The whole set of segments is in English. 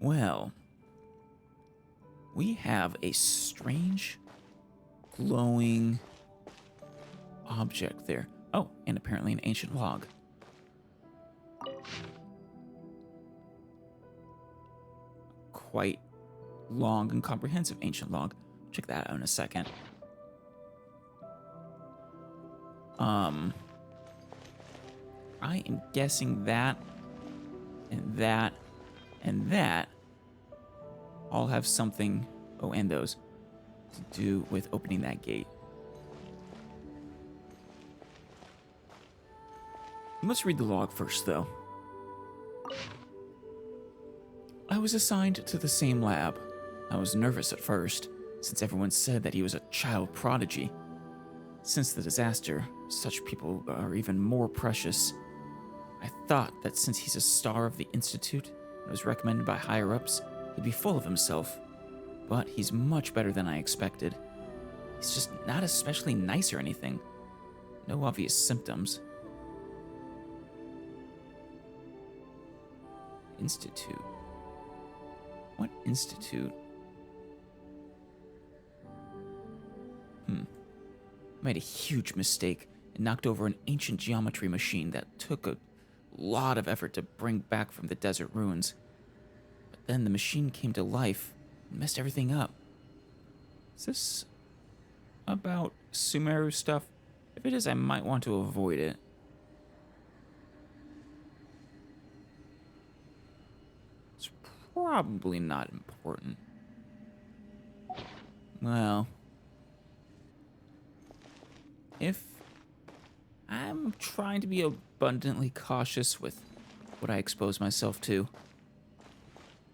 Well, we have a strange glowing object there. Oh, and apparently an ancient log. Quite long and comprehensive ancient log. Check that out in a second. I am guessing that and that and that all have something, oh, and those, to do with opening that gate. Let's read the log first, though. I was assigned to the same lab. I was nervous at first, since everyone said that he was a child prodigy. Since the disaster, such people are even more precious. I thought that since he's a star of the Institute and was recommended by higher-ups, he'd be full of himself. But he's much better than I expected. He's just not especially nice or anything. No obvious symptoms. Institute. What institute? I made a huge mistake and knocked over an ancient geometry machine that took a lot of effort to bring back from the desert ruins. But then the machine came to life and messed everything up. Is this about Sumeru stuff? If it is, I might want to avoid it. It's probably not important. Well, if I'm trying to be abundantly cautious with what I expose myself to.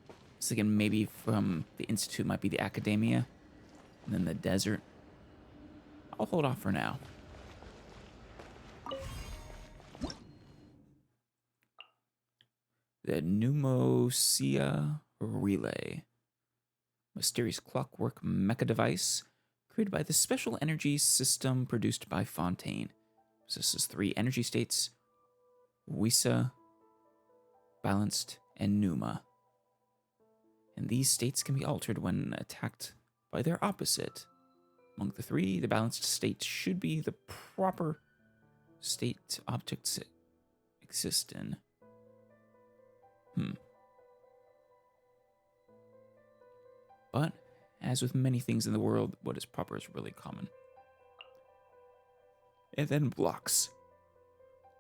I was thinking maybe from the Institute might be the academia, and then the desert. I'll hold off for now. The Pneumocia Relay. Mysterious clockwork mecha device created by the special energy system produced by Fontaine. Possesses 3 energy states: Wisa, Balanced, and Pneuma. And these states can be altered when attacked by their opposite. Among the 3, the balanced state should be the proper state objects exist in. But, as with many things in the world, what is proper is really common. And then blocks.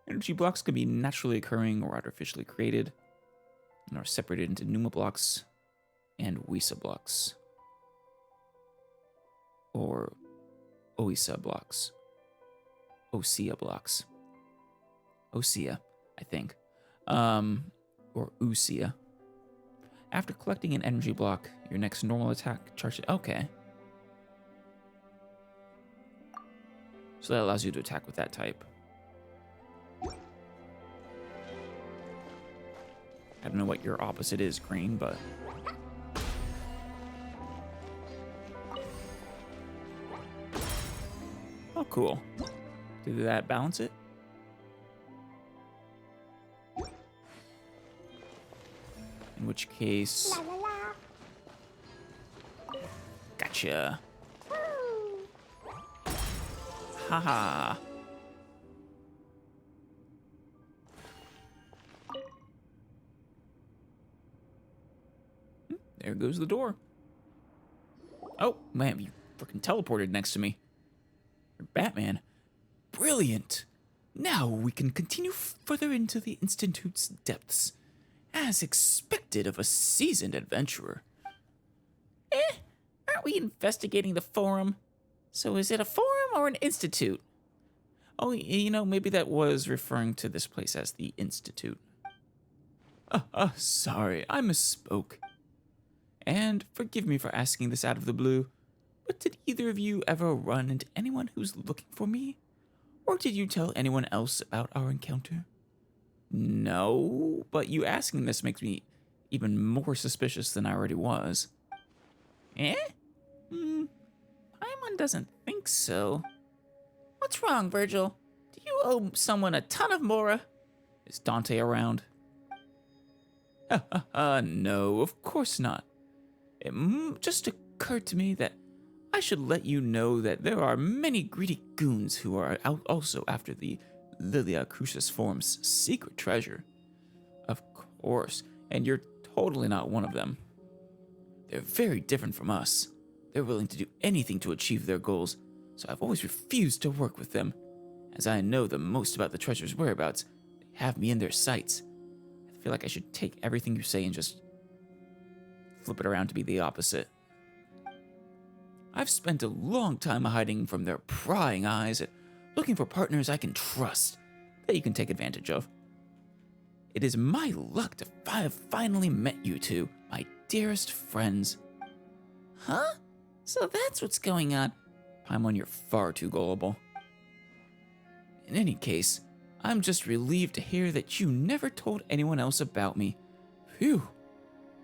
Energy blocks can be naturally occurring or artificially created, and are separated into Pneuma blocks and Wisa blocks. Or Oisa blocks. Osea blocks. Osea, I think. Or Usia. After collecting an energy block, your next normal attack charges. Okay. So that allows you to attack with that type. I don't know what your opposite is, green, but... Oh, cool. Did that balance it? In which case... Gotcha. Haha. There goes the door. Oh, man, you freaking teleported next to me. You're Batman. Brilliant. Now we can continue further into the Institute's depths, as expected of a seasoned adventurer. Aren't we investigating the forum? So is it a forum or an institute? Oh, you know, maybe that was referring to this place as the Institute. Sorry, I misspoke. And forgive me for asking this out of the blue, but did either of you ever run into anyone who's looking for me? Or did you tell anyone else about our encounter? No, but you asking this makes me even more suspicious than I already was. Paimon doesn't think so. What's wrong, Virgil? Do you owe someone a ton of mora? Is Dante around? No, of course not. It just occurred to me that I should let you know that there are many greedy goons who are out also after the Lilia Crucis Form's secret treasure. Of course, and you're totally not one of them. They're very different from us. They're willing to do anything to achieve their goals, so I've always refused to work with them. As I know the most about the treasure's whereabouts, they have me in their sights. I feel like I should take everything you say and just flip it around to be the opposite. I've spent a long time hiding from their prying eyes and looking for partners I can trust, that you can take advantage of. It is my luck to have finally met you two, my dearest friends. Huh? So that's what's going on. Paimon, you're far too gullible. In any case, I'm just relieved to hear that you never told anyone else about me. Phew.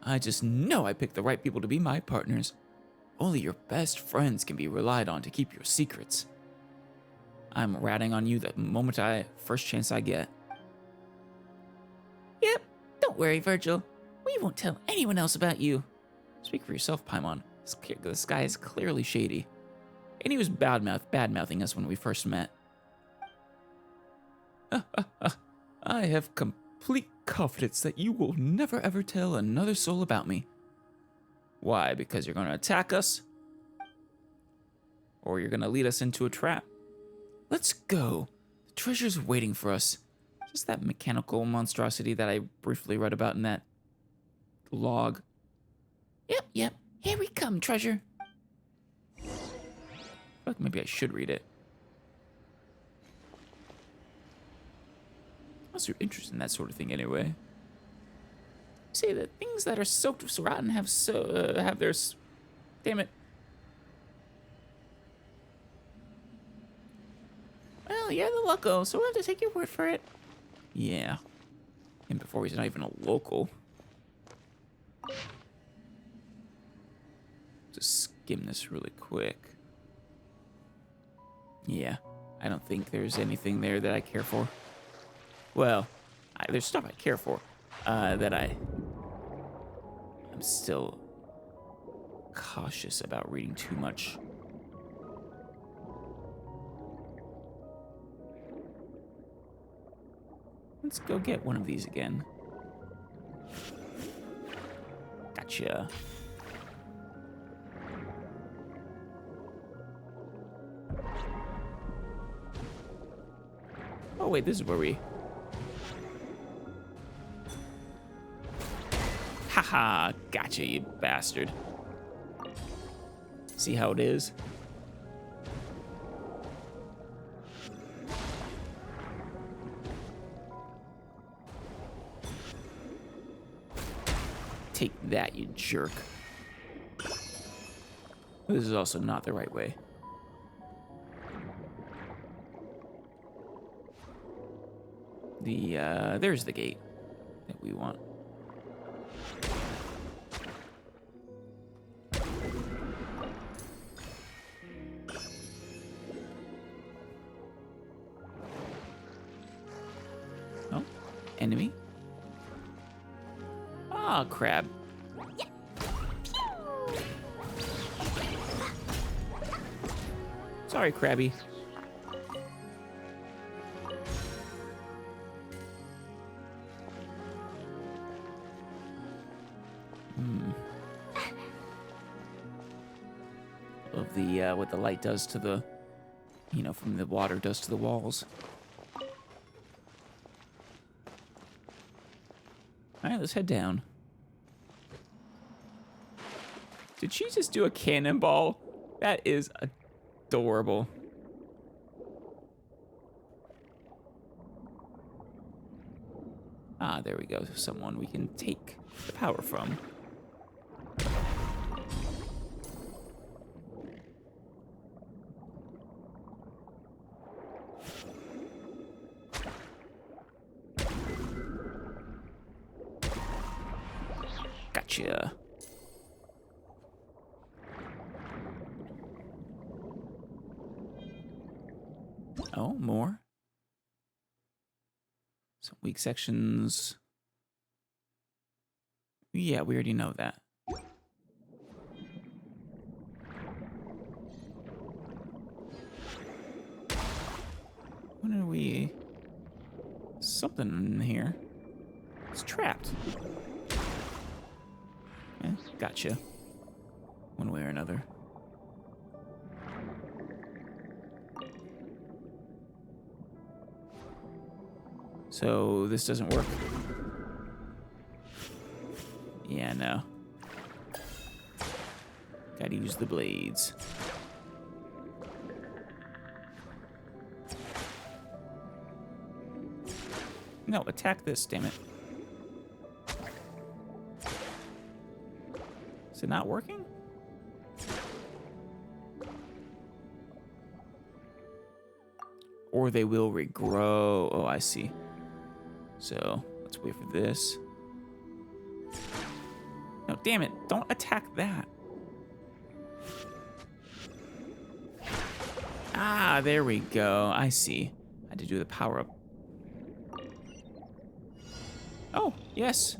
I just know I picked the right people to be my partners. Only your best friends can be relied on to keep your secrets. I'm ratting on you the first chance I get. Yep, don't worry, Virgil. We won't tell anyone else about you. Speak for yourself, Paimon. This guy is clearly shady. And he was bad-mouthing us when we first met. I have complete confidence that you will never ever tell another soul about me. Why? Because you're going to attack us? Or you're going to lead us into a trap? Let's go. The treasure's waiting for us. Just that mechanical monstrosity that I briefly read about in that log. Yep. Here we come, treasure. I feel like maybe I should read it. What's your interest in that sort of thing anyway? Say that things that are soaked with rotten have their... Damn it. Well, you're the loco, so we'll have to take your word for it. Yeah. And before he's not even a local. Just skim this really quick. Yeah, I don't think there's anything there that I care for. Well, there's stuff I care for, that I'm still cautious about reading too much. Let's go get one of these again. Gotcha. Oh wait, this is where we... Haha, gotcha, you bastard. See how it is? Take that, you jerk. This is also not the right way. There's the gate that we want. Oh, enemy. Ah, crab. Sorry, Krabby. Of the what the light does to the, from the water does to the walls. All right, let's head down. Did she just do a cannonball? That is adorable. Ah, there we go. Someone we can take the power from. Gotcha. Oh, more. Some weak sections. Yeah, we already know that. When are we... Something in here. It's trapped. Gotcha. One way or another. So this doesn't work. Yeah, no. Gotta use the blades. No, attack this, damn it. Is it not working? Or they will regrow. Oh, I see. So, let's wait for this. No, damn it. Don't attack that. Ah, there we go. I see. I had to do the power up. Oh, yes.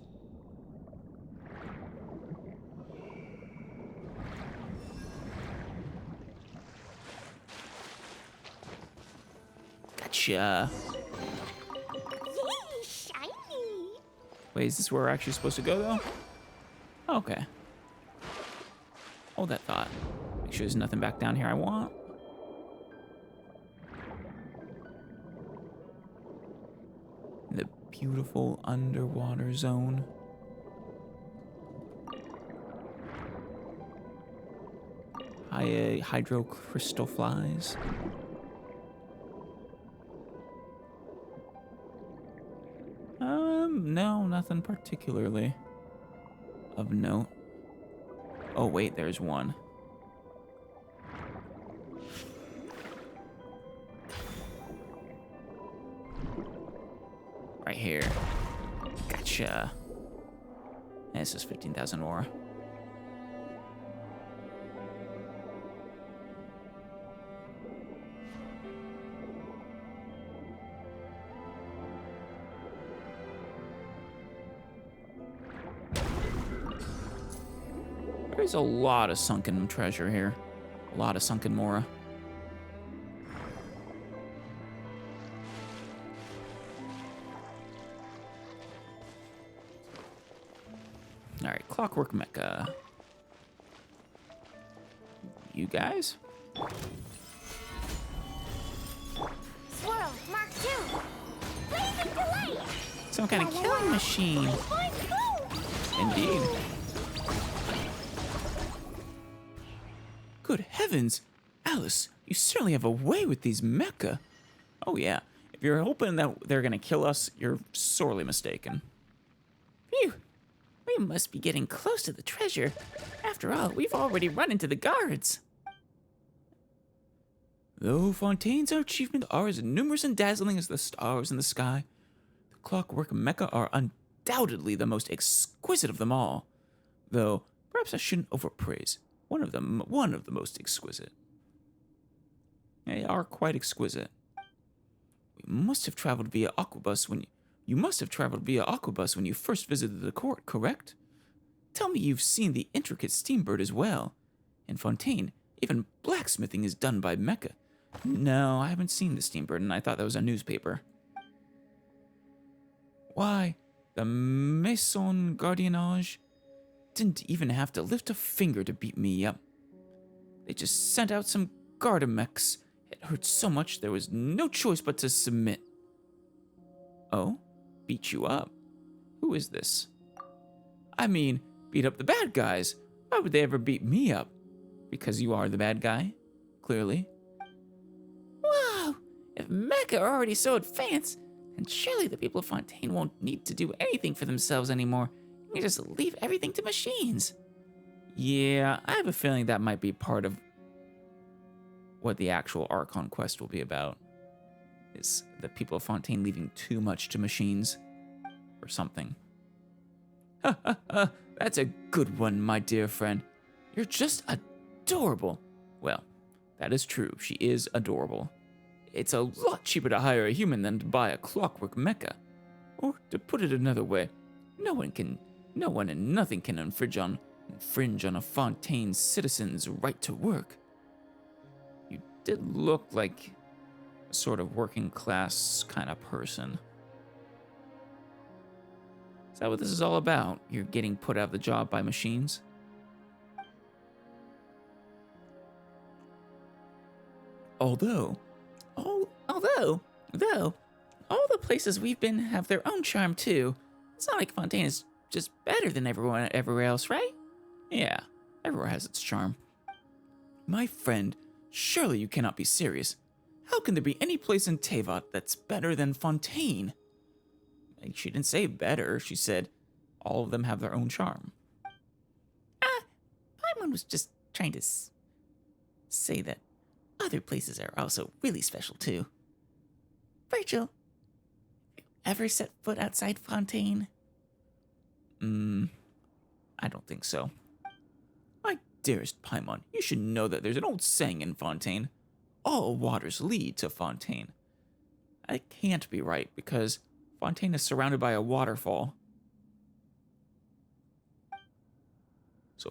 Gotcha. Yay, shiny! Wait, is this where we're actually supposed to go, though? Okay. Hold that thought. Make sure there's nothing back down here I want. The beautiful underwater zone. Hydro crystal flies. No, nothing particularly of note. Oh, wait, there's one. Right here. Gotcha. This is 15,000 aura. There's a lot of sunken treasure here. A lot of sunken mora. All right, Clockwork Mecha. You guys? Swirl, Mark II. Blazing delay. Some kind of killing machine. Indeed. Good heavens! Alice, you certainly have a way with these mecha. Oh yeah, if you're hoping that they're gonna kill us, you're sorely mistaken. Phew! We must be getting close to the treasure. After all, we've already run into the guards. Though Fontaine's achievements are as numerous and dazzling as the stars in the sky, the Clockwork Mecha are undoubtedly the most exquisite of them all. Though, perhaps I shouldn't overpraise. One of the most exquisite. They are quite exquisite. We must have traveled via Aquabus when you must have traveled via Aquabus when you first visited the court, correct? Tell me you've seen the intricate steambird as well. In Fontaine, even blacksmithing is done by mecha. No, I haven't seen the steambird, and I thought that was a newspaper. Why, the Maison Gardiennage didn't even have to lift a finger to beat me up. They just sent out some Gardamex. It hurt so much there was no choice but to submit. Oh? Beat you up? Who is this? I mean, beat up the bad guys. Why would they ever beat me up? Because you are the bad guy, clearly. Whoa! If mecha are already so advanced, then surely the people of Fontaine won't need to do anything for themselves anymore. You just leave everything to machines. Yeah, I have a feeling that might be part of what the actual Archon quest will be about. Is the people of Fontaine leaving too much to machines or something. Ha ha ha, that's a good one, my dear friend. You're just adorable. Well, that is true, she is adorable. It's a lot cheaper to hire a human than to buy a clockwork mecha. Or to put it another way, no one can No one and nothing can infringe on a Fontaine's citizens' right to work. You did look like a sort of working class kind of person. Is that what this is all about? You're getting put out of the job by machines? Although all the places we've been have their own charm too. It's not like Fontaine is just better than everyone everywhere else, right? Yeah, everywhere has its charm. My friend, surely you cannot be serious. How can there be any place in Teyvat that's better than Fontaine? She didn't say better, she said all of them have their own charm. Paimon was just trying to say that other places are also really special too. Virgil, ever set foot outside Fontaine? I don't think so. My dearest Paimon, you should know that there's an old saying in Fontaine. All waters lead to Fontaine. That can't be right because Fontaine is surrounded by a waterfall. So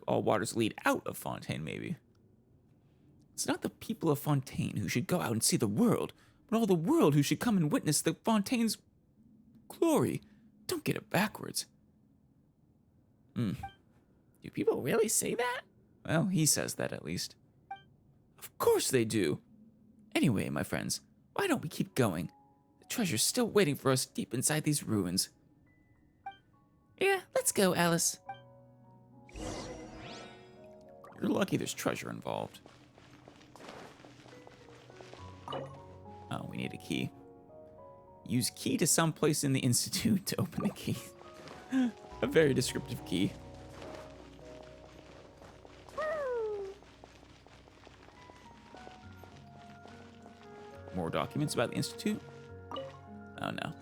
all waters lead out of Fontaine, maybe. It's not the people of Fontaine who should go out and see the world, but all the world who should come and witness the Fontaine's glory. Don't get it backwards. Do people really say that? Well, he says that at least. Of course they do. Anyway, my friends, why don't we keep going? The treasure's still waiting for us deep inside these ruins. Yeah, let's go, Alice. You're lucky there's treasure involved. Oh, we need a key. Use key to some place in the Institute to open the key. A very descriptive key. More documents about the Institute? Oh no.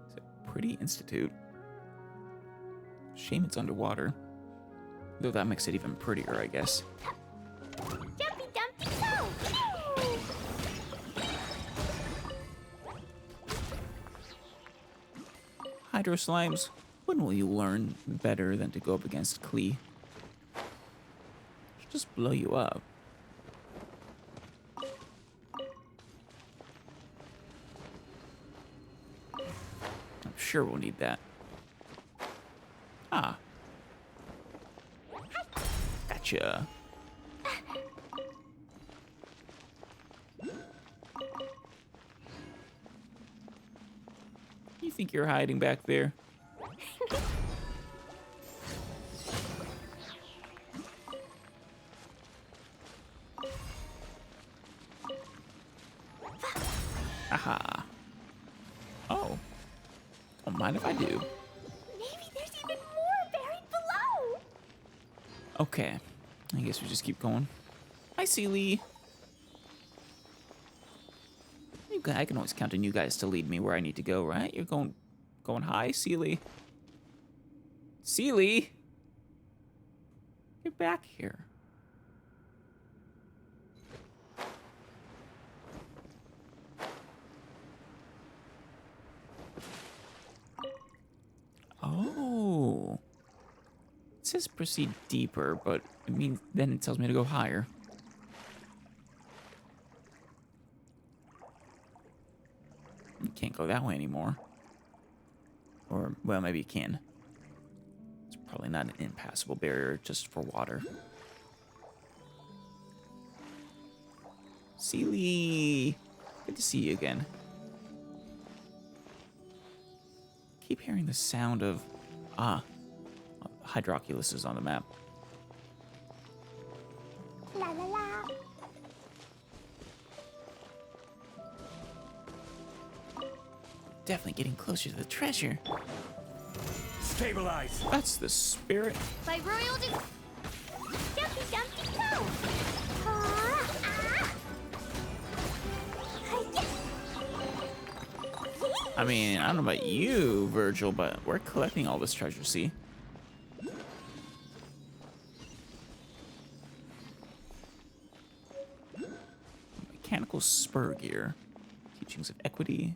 It's a pretty institute. Shame it's underwater. Though that makes it even prettier, I guess. Jumpy Dumpty Toe! Hydro Slimes, when will you learn better than to go up against Klee? She'll just blow you up. I'm sure we'll need that. Ah. Gotcha. You think you're hiding back there? Aha. Oh. Don't mind if I do. Maybe there's even more buried below. Okay. I guess we just keep going. Hi, Sealy. I can always count on you guys to lead me where I need to go, right? You're going high, Sealy. Sealy! Get back here. Oh. It says proceed deeper, but I mean, then it tells me to go higher. You can't go that way anymore. Or, well, maybe you can. It's probably not an impassable barrier just for water. Sealy! Good to see you again. Keep hearing the sound of... Hydroculus is on the map. La la la. Definitely getting closer to the treasure. Stabilize! That's the spirit. By royalty. Jumpy Dumpty Toe! I mean, I don't know about you, Virgil, but we're collecting all this treasure, see? Mechanical spur gear. Teachings of equity.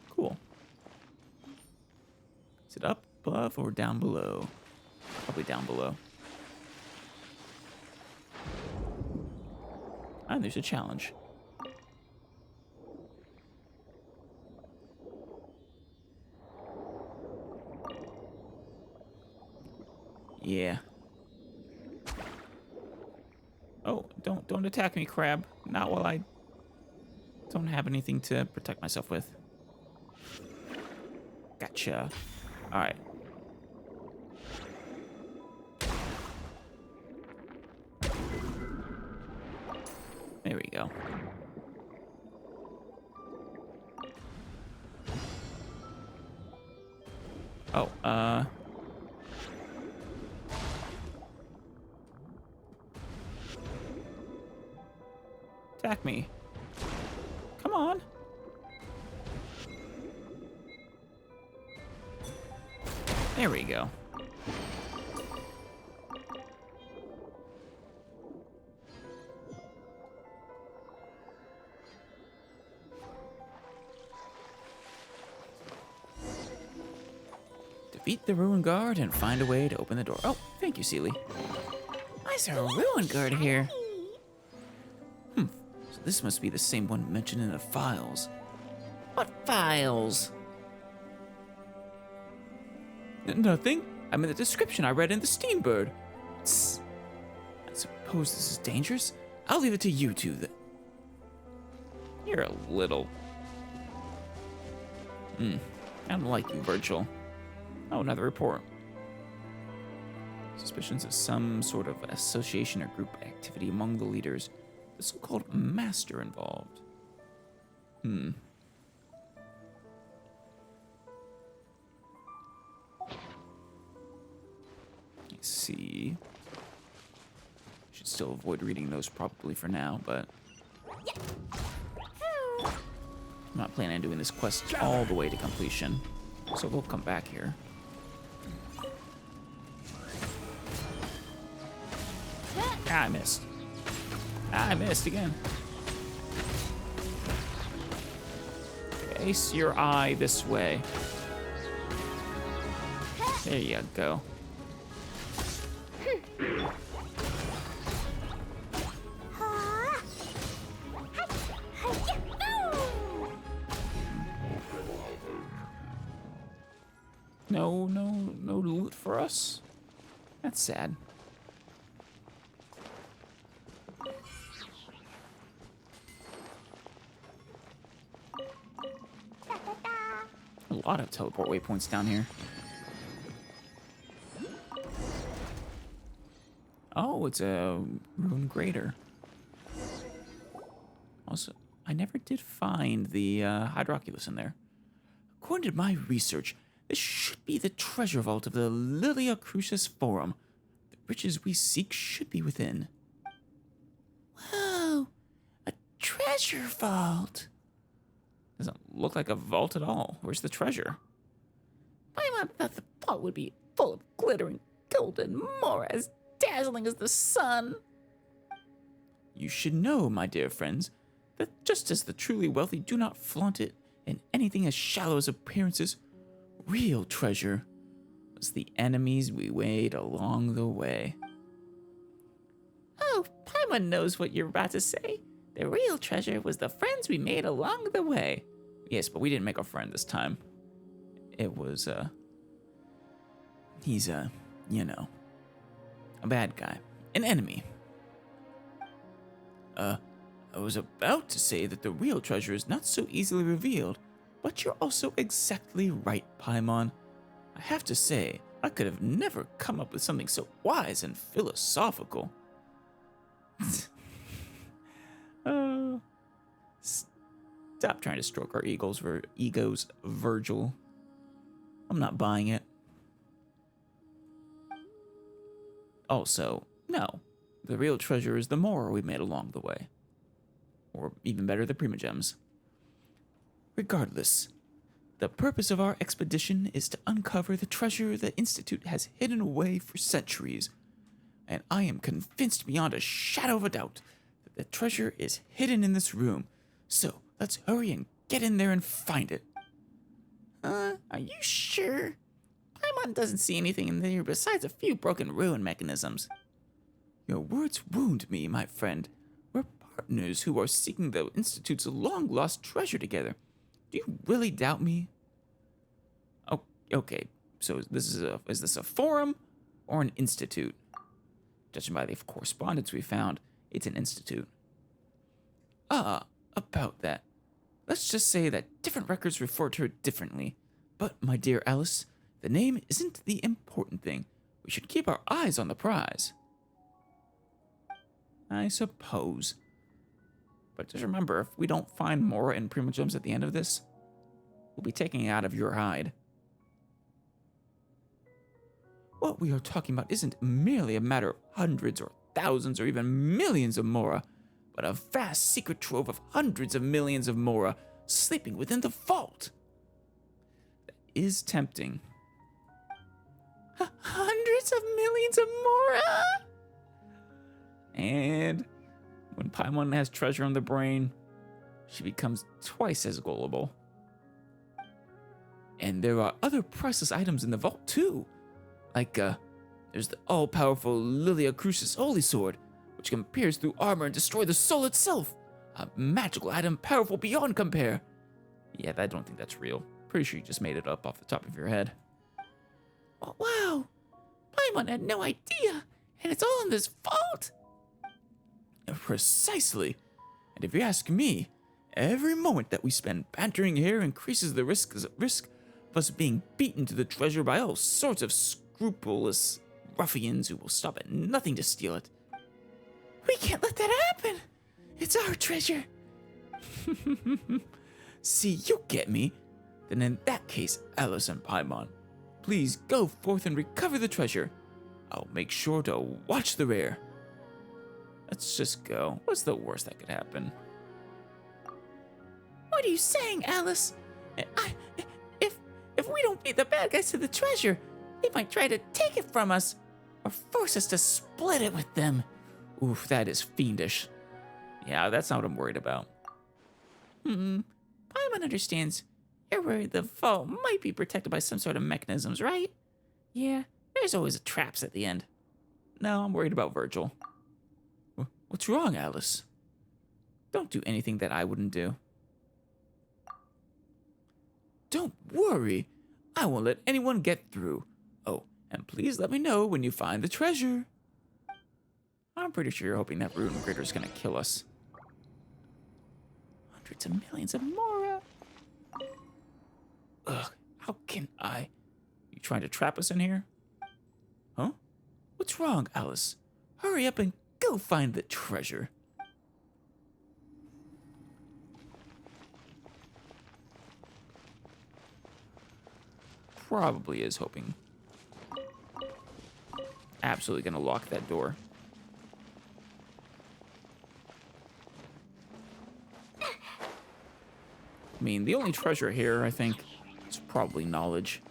Cool. Is it up above or down below? Probably down below. And there's a challenge. Yeah. Oh, don't attack me, crab. Not while I don't have anything to protect myself with. Gotcha. All right. There we go. Oh, attack me. Come on. There we go. Defeat the Ruin Guard and find a way to open the door. Oh, thank you, Seely. Why is there a Ruin Guard here? So this must be the same one mentioned in the files. What files? Nothing. I'm in the description I read in the Steambird. Tss. I suppose this is dangerous. I'll leave it to you two. You're a little... I don't like you, Virgil. Oh, another report. Suspicions of some sort of association or group activity among the leaders. The so-called master involved. Let's see. Should still avoid reading those probably for now, but I'm not planning on doing this quest all the way to completion, so we'll come back here. Ah, I missed. I missed again. Face your eye this way. There you go. No loot for us? That's sad. A lot of teleport waypoints down here. Oh, it's a rune grater. Also, I never did find the Hydroculus in there. According to my research, this should be the treasure vault of the Lilia Crucis Forum. The riches we seek should be within. Whoa, a treasure vault. Doesn't look like a vault at all. Where's the treasure? Paimon thought the vault would be full of glittering gold and more as dazzling as the sun. You should know, my dear friends, that just as the truly wealthy do not flaunt it in anything as shallow as appearances, real treasure was the enemies we weighed along the way. Oh, Paimon knows what you're about to say. The real treasure was the friends we made along the way. Yes, but we didn't make a friend this time. It was, he's, you know, a bad guy. An enemy. I was about to say that the real treasure is not so easily revealed, but you're also exactly right, Paimon. I have to say, I could have never come up with something so wise and philosophical. Stop trying to stroke our egos, Virgil. I'm not buying it. Also, no. The real treasure is the more we made along the way. Or even better, the primogems. Regardless, the purpose of our expedition is to uncover the treasure the Institute has hidden away for centuries. And I am convinced beyond a shadow of a doubt that the treasure is hidden in this room. So, let's hurry and get in there and find it. Are you sure? Paimon doesn't see anything in there besides a few broken ruin mechanisms. Your words wound me, my friend. We're partners who are seeking the Institute's long-lost treasure together. Do you really doubt me? Oh, okay. So is this a forum or an institute? Judging by the correspondence we found, it's an institute. About that. Let's just say that different records refer to it differently. But, my dear Alice, the name isn't the important thing. We should keep our eyes on the prize. I suppose. But just remember, if we don't find Mora and Primogems at the end of this, we'll be taking it out of your hide. What we are talking about isn't merely a matter of hundreds or thousands or even millions of Mora, but a vast secret trove of hundreds of millions of Mora sleeping within the vault. That is tempting. Hundreds of millions of Mora? And when Paimon has treasure on the brain, she becomes twice as gullible. And there are other priceless items in the vault too. Like, there's the all-powerful Lilia Crucis Holy Sword, which can pierce through armor and destroy the soul itself. A magical item powerful beyond compare. Yeah, I don't think that's real. Pretty sure you just made it up off the top of your head. Oh, wow! Paimon had no idea, and it's all in this vault! Precisely. And if you ask me, every moment that we spend bantering here increases the risk of us being beaten to the treasure by all sorts of scrupulous ruffians who will stop at nothing to steal it. We can't let that happen! It's our treasure! See, you get me. Then in that case, Alice and Paimon, please go forth and recover the treasure. I'll make sure to watch the rear. Let's just go. What's the worst that could happen? What are you saying, Alice? If we don't beat the bad guys to the treasure, they might try to take it from us, or force us to split it with them. Oof, that is fiendish. Yeah, that's not what I'm worried about. Paimon understands. You're worried the vault might be protected by some sort of mechanisms, right? Yeah, there's always traps at the end. No, I'm worried about Virgil. What's wrong, Alice? Don't do anything that I wouldn't do. Don't worry. I won't let anyone get through. Oh, and please let me know when you find the treasure. I'm pretty sure you're hoping that Ruin Gritter's gonna kill us. Hundreds of millions of Mora. Ugh, how can I? You trying to trap us in here? Huh? What's wrong, Alice? Hurry up and go find the treasure. Probably is hoping. Absolutely gonna lock that door. I mean, the only treasure here, I think, is probably knowledge.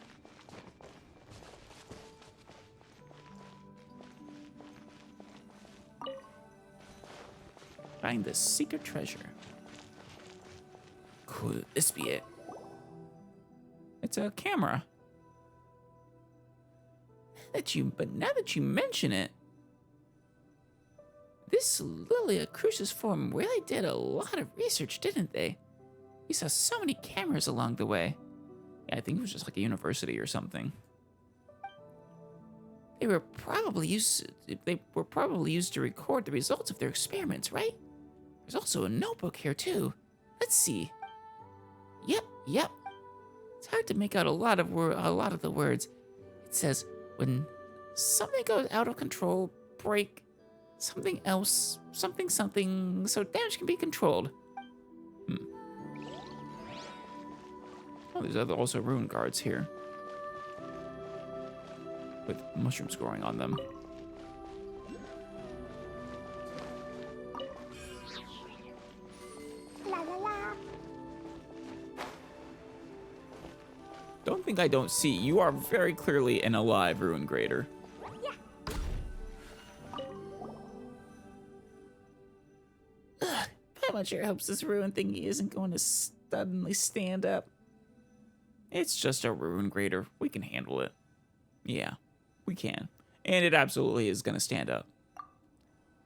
Find the secret treasure. Could this be it? It's a camera. But now that you mention it, this Lilia Crucis forum really did a lot of research, didn't they? We saw so many cameras along the way. Yeah, I think it was just like a university or something. They were probably used to record the results of their experiments, right? There's also a notebook here too. Let's see. Yep. It's hard to make out a lot of the words. It says, when something goes out of control, break something else, something, so damage can be controlled. Oh, there's also rune guards here. With mushrooms growing on them. Don't think I don't see. You are very clearly an alive Ruin Grader. Paimon sure hopes this ruin thingy isn't going to suddenly stand up. It's just a ruin grader. We can handle it. Yeah, we can. And it absolutely is gonna stand up.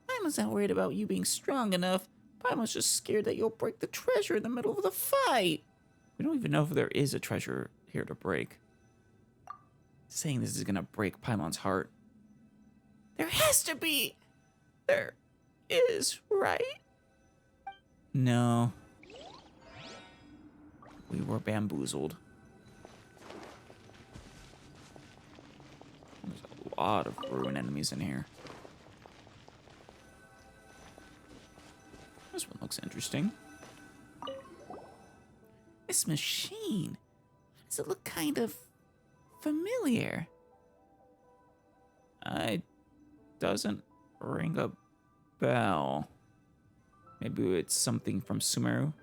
Paimon's not worried about you being strong enough. Paimon's just scared that you'll break the treasure in the middle of the fight. We don't even know if there is a treasure here to break. Saying this is gonna break Paimon's heart. There has to be. There is, right? No. We were bamboozled. There's a lot of ruin enemies in here. This one looks interesting. This machine. Does it look kind of familiar? It doesn't ring a bell. Maybe it's something from Sumeru.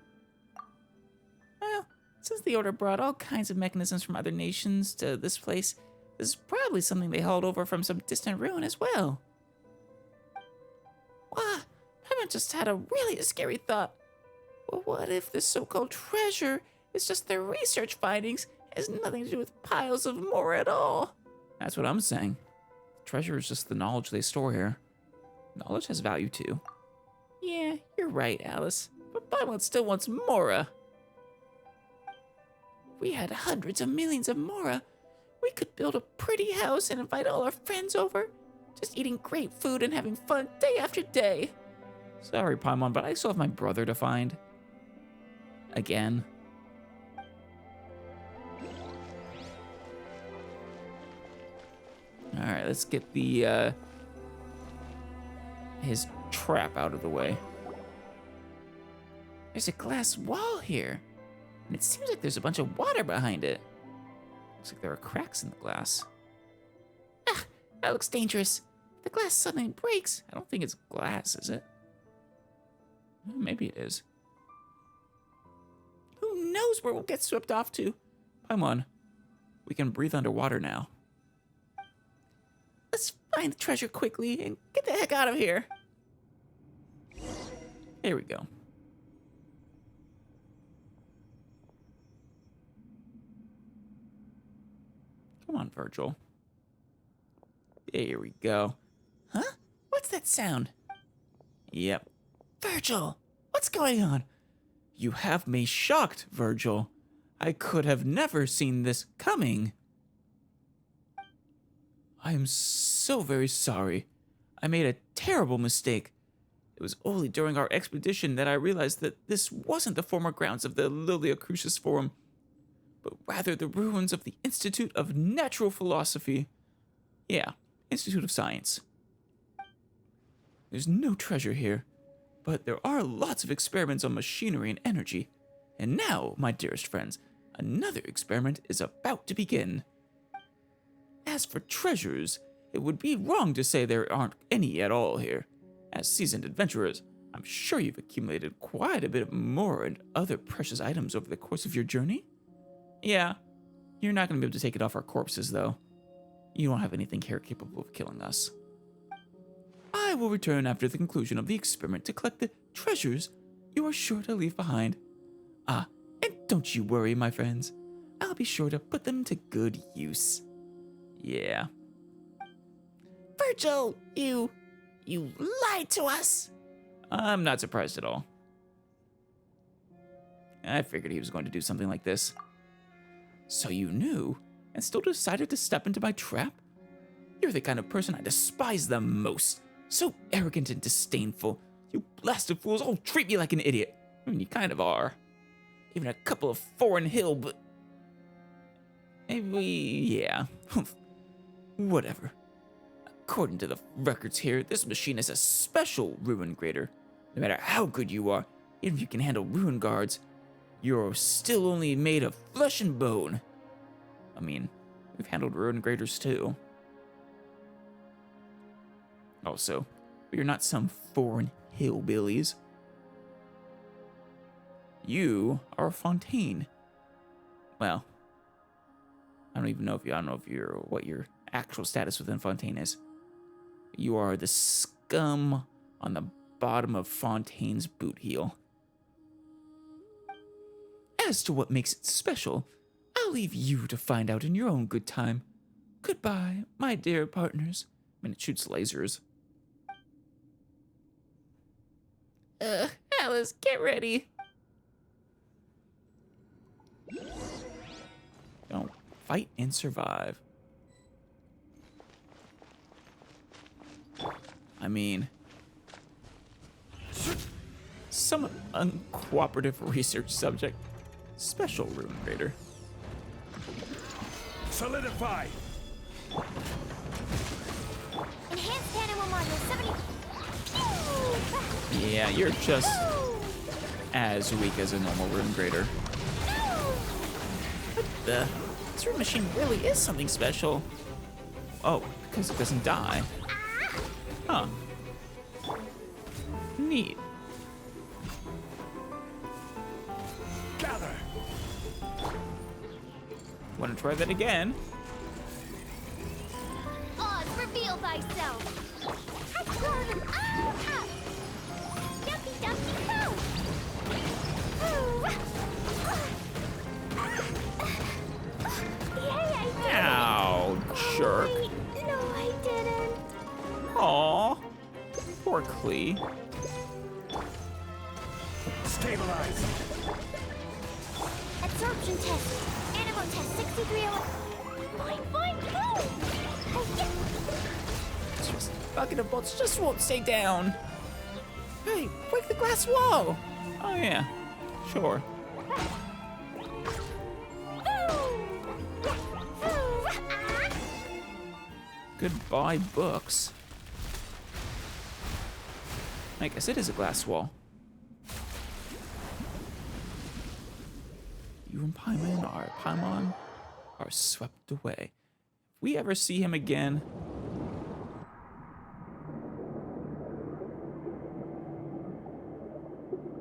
Well, since the Order brought all kinds of mechanisms from other nations to this place, this is probably something they hauled over from some distant ruin as well. Wow, I just had a really scary thought. Well, what if this so-called treasure is just their research findings? It has nothing to do with piles of more at all. That's what I'm saying. Treasure is just the knowledge they store here. Knowledge has value too. Yeah, you're right, Alice. But Paimon still wants Mora. If we had hundreds of millions of Mora, we could build a pretty house and invite all our friends over. Just eating great food and having fun day after day. Sorry, Paimon, but I still have my brother to find. Again. Alright, let's get the, his trap out of the way. There's a glass wall here, and it seems like there's a bunch of water behind it. Looks like there are cracks in the glass. Ah, that looks dangerous. If the glass suddenly breaks. I don't think it's glass, is it? Maybe it is. Who knows where we'll get swept off to? Paimon, we can breathe underwater now. Let's find the treasure quickly and get the heck out of here. Here we go. Come on, Virgil. Here we go. Huh? What's that sound? Yep. Virgil, what's going on? You have me shocked, Virgil. I could have never seen this coming. I am so very sorry. I made a terrible mistake. It was only during our expedition that I realized that this wasn't the former grounds of the Lilia Crucis Forum, but rather the ruins of the Institute of Natural Philosophy. Yeah, Institute of Science. There's no treasure here, but there are lots of experiments on machinery and energy. And now, my dearest friends, another experiment is about to begin. As for treasures, it would be wrong to say there aren't any at all here. As seasoned adventurers, I'm sure you've accumulated quite a bit more and other precious items over the course of your journey. Yeah, you're not going to be able to take it off our corpses, though. You don't have anything here capable of killing us. I will return after the conclusion of the experiment to collect the treasures you are sure to leave behind. Ah, and don't you worry, my friends. I'll be sure to put them to good use. Yeah. Virgil, you lied to us. I'm not surprised at all. I figured he was going to do something like this. So you knew, and still decided to step into my trap? You're the kind of person I despise the most. So arrogant and disdainful. You blasted fools all treat me like an idiot. I mean, you kind of are. Even a couple of foreign hill, but... maybe, yeah. Whatever. According to the records here, this machine is a special ruin grader. No matter how good you are, even if you can handle ruin guards, you're still only made of flesh and bone. I mean, we've handled ruin graders too. Also, we are not some foreign hillbillies. You are a Fontaine. Well, I don't know if you're what your actual status within Fontaine is. You are the scum on the bottom of Fontaine's boot heel. As to what makes it special, I'll leave you to find out in your own good time. Goodbye, my dear partners. And it shoots lasers. Alice, get ready. Don't fight and survive. I mean, some uncooperative research subject. Special Rune Raider. Solidify! Enhanced animal module 70. Yeah, you're just as weak as a normal Rune Raider. This room machine really is something special. Oh, because it doesn't die. Huh. Neat. Gather! Want to try that again? Oz, reveal thyself. Yucky ducky go. Yay, I did it. Ow, jerk. Wait, no, I didn't. Aw. Poor Klee. Stabilize! Absorption test. Animal test 6301. Fine, fine, go. Oh, yeah. Just bucket of bolts just won't stay down. Hey, break the glass wall. Oh, yeah. Sure. Goodbye, books. I guess it is a glass wall. You and Paimon are swept away. If we ever see him again,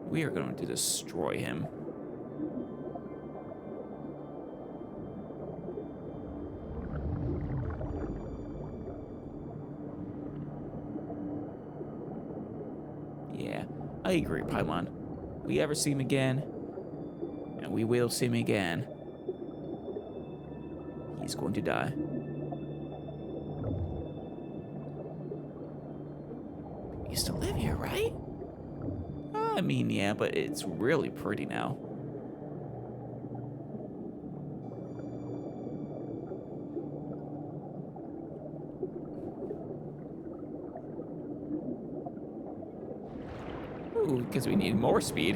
we are going to destroy him. Yeah, I agree, Paimon. If we ever see him again, and we will see him again, he's going to die. You used to live here, right? I mean, yeah, but it's really pretty now. Ooh, because we need more speed.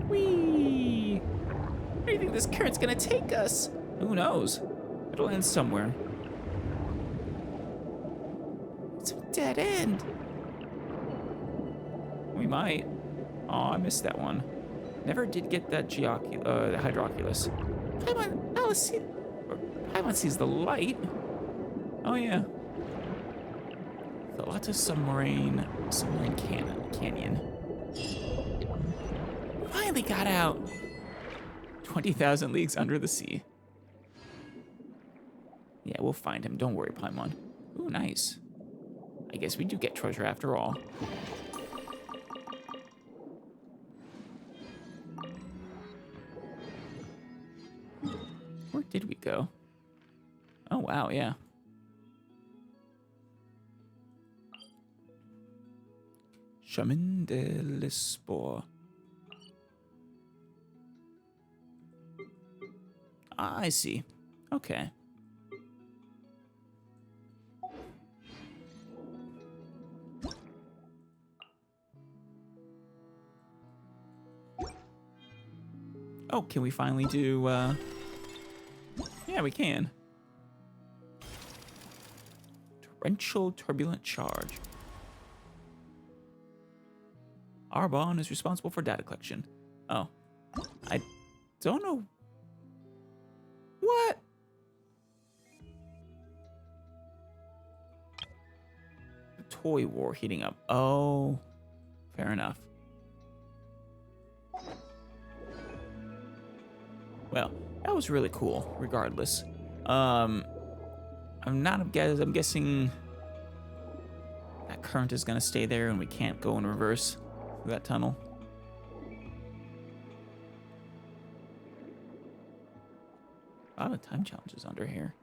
Whee! Where do you think this current's gonna take us? Who knows? It'll end somewhere. It's a dead end. We might. Oh, I missed that one. Never did get that the Hydroculus. Paimon sees the light. Oh yeah. The Lata submarine canyon. Finally got out. 20,000 leagues under the sea. Yeah, we'll find him. Don't worry, Paimon. Ooh, nice. I guess we do get treasure after all. Where did we go? Oh, wow, yeah. Chemin de l'Espoir. Ah, I see. Okay. Oh, can we finally do, yeah, we can. Torrential turbulent charge. Arbonne is responsible for data collection. Oh. I don't know. What? The toy war heating up. Oh. Fair enough. Well, That was really cool, regardless. I'm guessing that current is gonna stay there and we can't go in reverse through that tunnel. A lot of time challenges under here.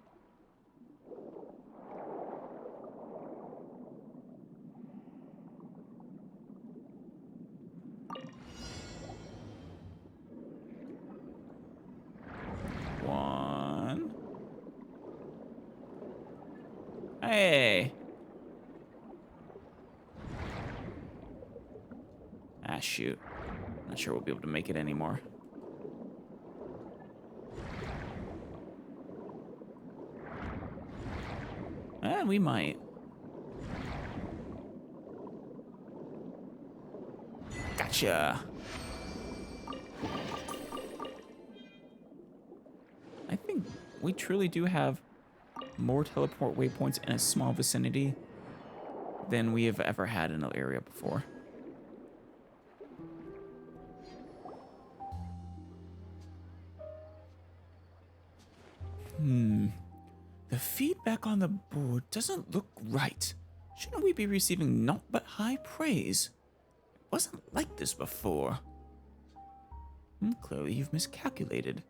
One. Hey. Ah, shoot. Not sure we'll be able to make it anymore. We might. Gotcha. I think we truly do have more teleport waypoints in a small vicinity than we have ever had in an area before. The feedback on the board doesn't look right. Shouldn't we be receiving naught but high praise? It wasn't like this before. Clearly you've miscalculated.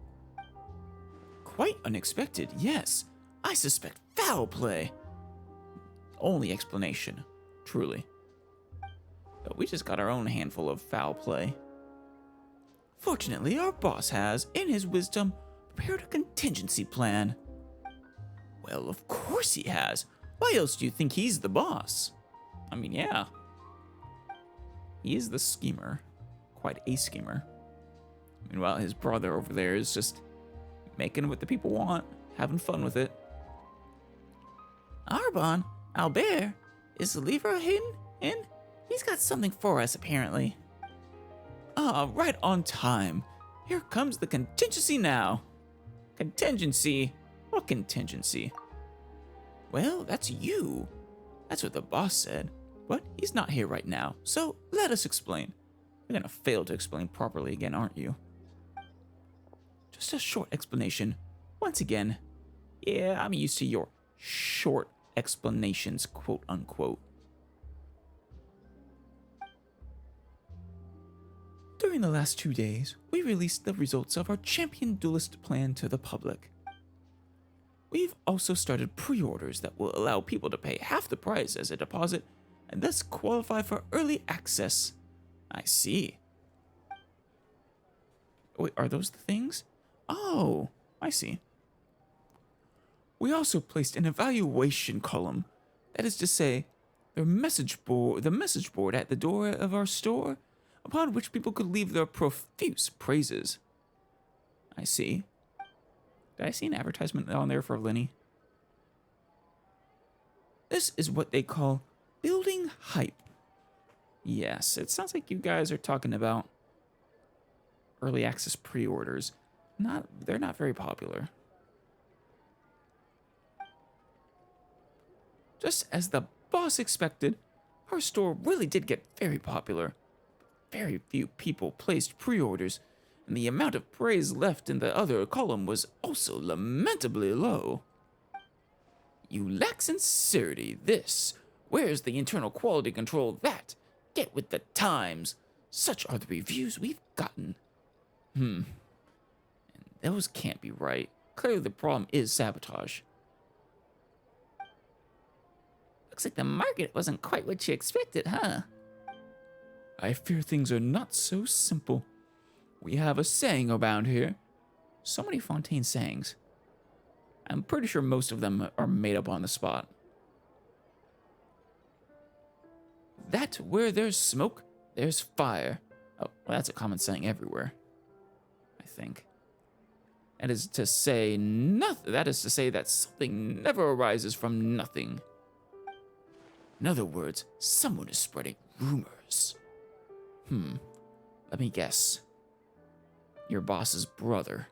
Quite unexpected, yes. I suspect foul play. Only explanation, truly. But we just got our own handful of foul play. Fortunately, our boss has, in his wisdom, prepared a contingency plan. Well, of course he has. Why else do you think he's the boss? I mean, yeah. He is the schemer. Quite a schemer. Meanwhile, his brother over there is just making what the people want, having fun with it. Arbon, Albert, is the lever hidden in? He's got something for us, apparently. Ah, right on time. Here comes the contingency now. Contingency? What contingency? Well, that's you. That's what the boss said. But he's not here right now, so let us explain. You're gonna fail to explain properly again, aren't you? Just a short explanation. Once again. Yeah, I'm used to your short explanations, quote unquote. During the last 2 days, we released the results of our champion duelist plan to the public. We've also started pre-orders that will allow people to pay half the price as a deposit and thus qualify for early access. I see. Wait, are those the things? Oh, I see. We also placed an evaluation column, that is to say, the message board at the door of our store, upon which people could leave their profuse praises. I see. Did I see an advertisement on there for Lenny? This is what they call building hype. Yes, it sounds like you guys are talking about early access pre-orders. They're not very popular. Just as the boss expected, our store really did get very popular. Very few people placed pre-orders, and the amount of praise left in the other column was also lamentably low. You lack sincerity, this. Where's the internal quality control, that? Get with the times. Such are the reviews we've gotten. And those can't be right. Clearly the problem is sabotage. Looks like the market wasn't quite what you expected, huh? I fear things are not so simple. We have a saying around here. So many Fontaine sayings. I'm pretty sure most of them are made up on the spot. That where there's smoke, there's fire. Oh, well, that's a common saying everywhere, I think. That is to say that something never arises from nothing. In other words, someone is spreading rumors. Let me guess. Your boss's brother.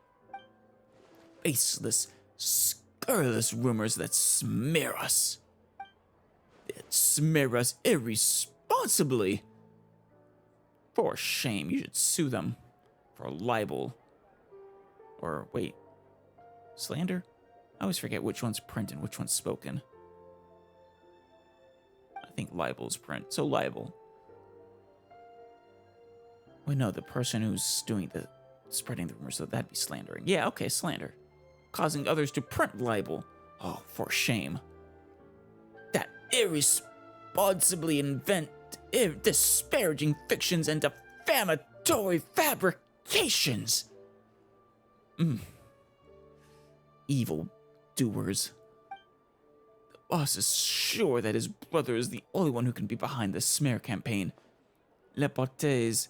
Baseless, scurrilous rumors that smear us. That smear us irresponsibly. For shame, you should sue them for libel. Or wait, Slander? I always forget which one's print and which one's spoken. I think libel's print, so libel. Wait, no, the person who's doing the spreading the rumors, so that'd be slandering. Yeah, okay, slander. Causing others to print libel. Oh, for shame. That irresponsibly invent disparaging fictions and defamatory fabrications. Evil doers. The boss is sure that his brother is the only one who can be behind this smear campaign. Le Portes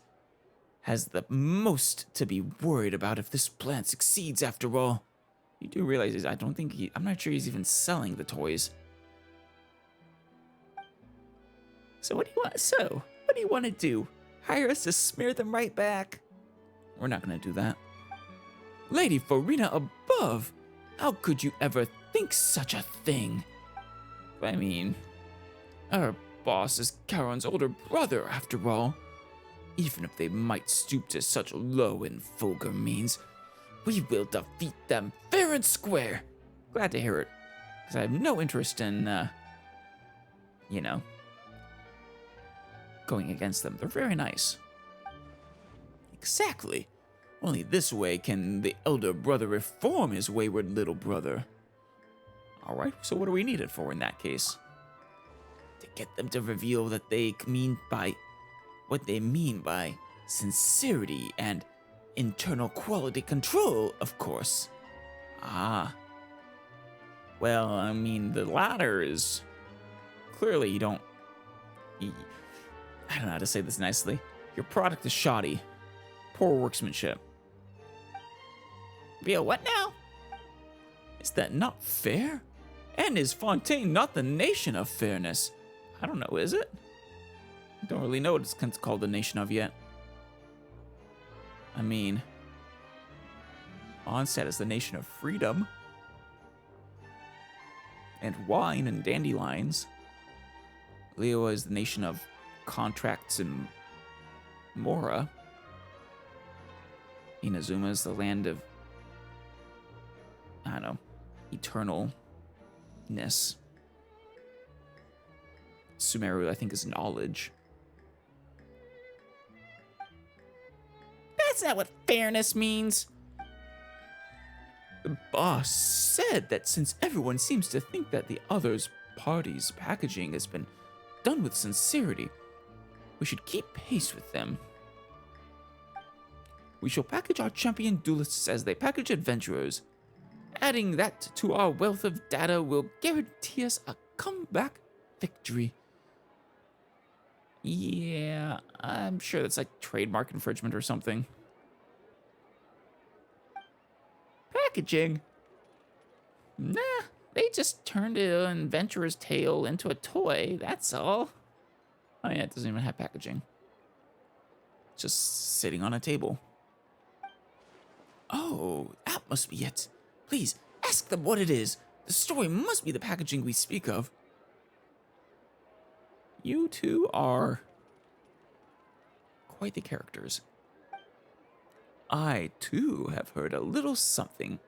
has the most to be worried about if this plan succeeds after all. You do realize I'm not sure he's even selling the toys. So what do you want to do? Hire us to smear them right back? We're not going to do that. Lady Farina above, how could you ever think such a thing? I mean, our boss is Charon's older brother after all. Even if they might stoop to such low and vulgar means, we will defeat them fair and square. Glad to hear it, because I have no interest in, going against them. They're very nice. Exactly. Only this way can the elder brother reform his wayward little brother. All right, so what do we need it for in that case? To get them to reveal that what they mean by sincerity and internal quality control, of course. Ah. Well, I mean, the latter is clearly I don't know how to say this nicely. Your product is shoddy. Poor workmanship. Via what now? Is that not fair? And is Fontaine not the nation of fairness? I don't know, is it? I don't really know what it's called the nation of yet. I mean, Onset is the nation of freedom. And wine and dandelions. Liyue is the nation of contracts and Mora. Inazuma is the land of, I don't know, eternalness. Sumeru, I think, is knowledge. That's not what fairness means. The boss said that since everyone seems to think that the other party's packaging has been done with sincerity, we should keep pace with them. We shall package our champion duelists as they package adventurers. Adding that to our wealth of data will guarantee us a comeback victory. Yeah, I'm sure that's like trademark infringement or something. Packaging? Nah, they just turned an adventurer's tale into a toy, that's all. Oh yeah, it doesn't even have packaging. It's just sitting on a table. Oh, that must be it. Please, ask them what it is. The story must be the packaging we speak of. You two are quite the characters. I, too, have heard a little something.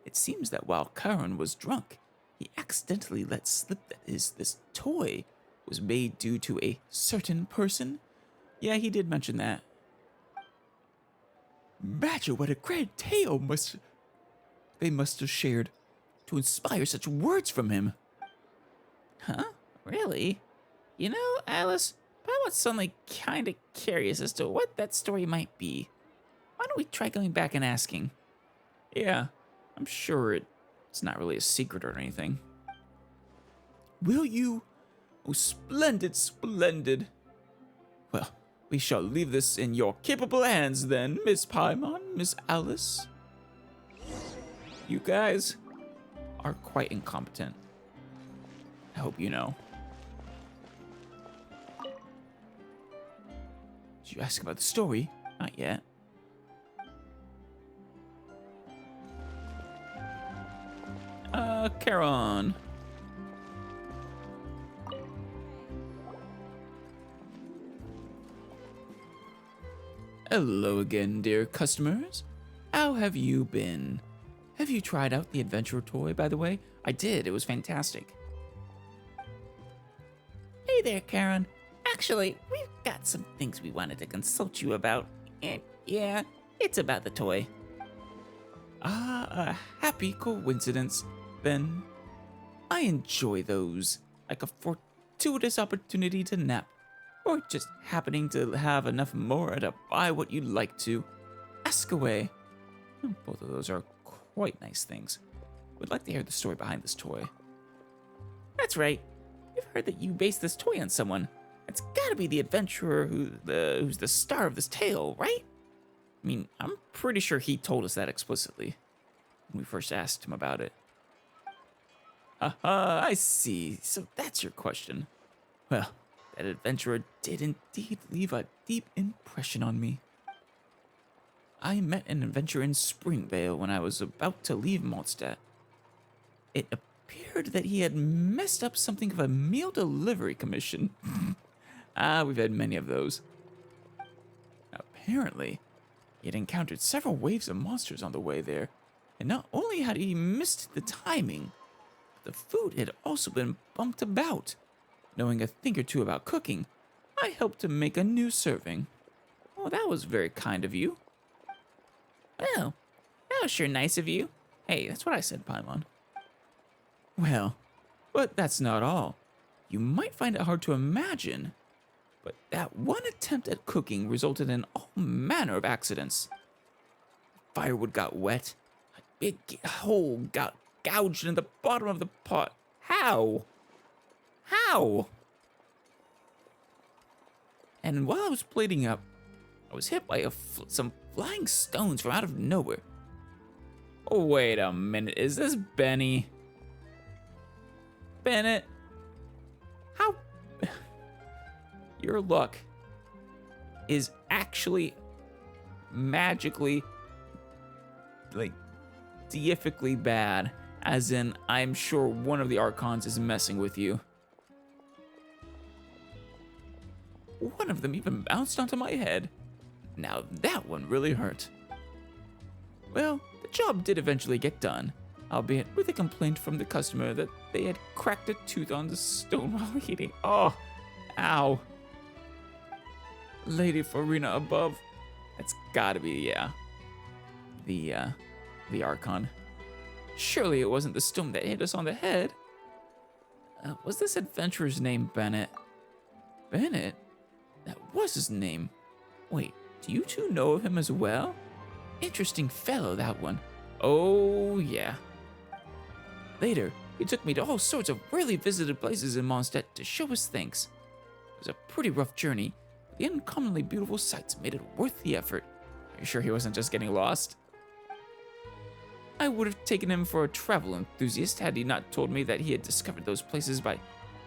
It seems that while Charon was drunk, he accidentally let slip that this toy was made due to a certain person. Yeah, he did mention that. Imagine what a great tale they must have shared to inspire such words from him. Huh? Really? You know, Alice, Paimon suddenly kind of curious as to what that story might be. Why don't we try going back and asking? Yeah, I'm sure it's not really a secret or anything. Will you? Oh, splendid, splendid. Well, we shall leave this in your capable hands then, Miss Paimon, Miss Alice. You guys are quite incompetent. I hope you know. Did you ask about the story? Not yet. Charon. Hello again, dear customers. How have you been? Have you tried out the adventurer toy, by the way? I did. It was fantastic. Hey there, Karen. Actually, we've got some things we wanted to consult you about. And yeah, it's about the toy. Ah, a happy coincidence, then. I enjoy those, like a fortuitous opportunity to nap, or just happening to have enough more to buy what you'd like to. Ask away. Both of those are quite nice things. Would like to hear the story behind this toy. That's right. We've heard that you based this toy on someone. It's gotta be the adventurer who's the star of this tale, right? I mean, I'm pretty sure he told us that explicitly when we first asked him about it. I see. So that's your question. Well, that adventurer did indeed leave a deep impression on me. I met an adventurer in Springvale when I was about to leave Mondstadt. It appeared that he had messed up something of a meal delivery commission. We've had many of those. Apparently, he had encountered several waves of monsters on the way there, and not only had he missed the timing, but the food had also been bumped about. Knowing a thing or two about cooking, I helped to make a new serving. Oh, that was very kind of you. Oh, that was sure nice of you. Hey, that's what I said, Paimon. Well, but that's not all. You might find it hard to imagine, but that one attempt at cooking resulted in all manner of accidents. Firewood got wet. A big hole got gouged in the bottom of the pot. How? How? And while I was plating up, I was hit by some flying stones from out of nowhere. Oh, wait a minute. Is this Benny? Bennett? How? Your luck is actually magically, like, deifically bad. As in, I'm sure one of the Archons is messing with you. One of them even bounced onto my head. Now that one really hurt. Well, the job did eventually get done, albeit with a complaint from the customer that they had cracked a tooth on the stone while eating. Oh, ow. Lady Farina above. That's gotta be, yeah. The Archon. Surely it wasn't the stone that hit us on the head. Was this adventurer's name Bennett? Bennett? That was his name. Wait, do you two know of him as well? Interesting fellow, that one. Oh, yeah. Later, he took me to all sorts of rarely visited places in Mondstadt to show his thanks. It was a pretty rough journey, but the uncommonly beautiful sights made it worth the effort. Are you sure he wasn't just getting lost? I would have taken him for a travel enthusiast had he not told me that he had discovered those places by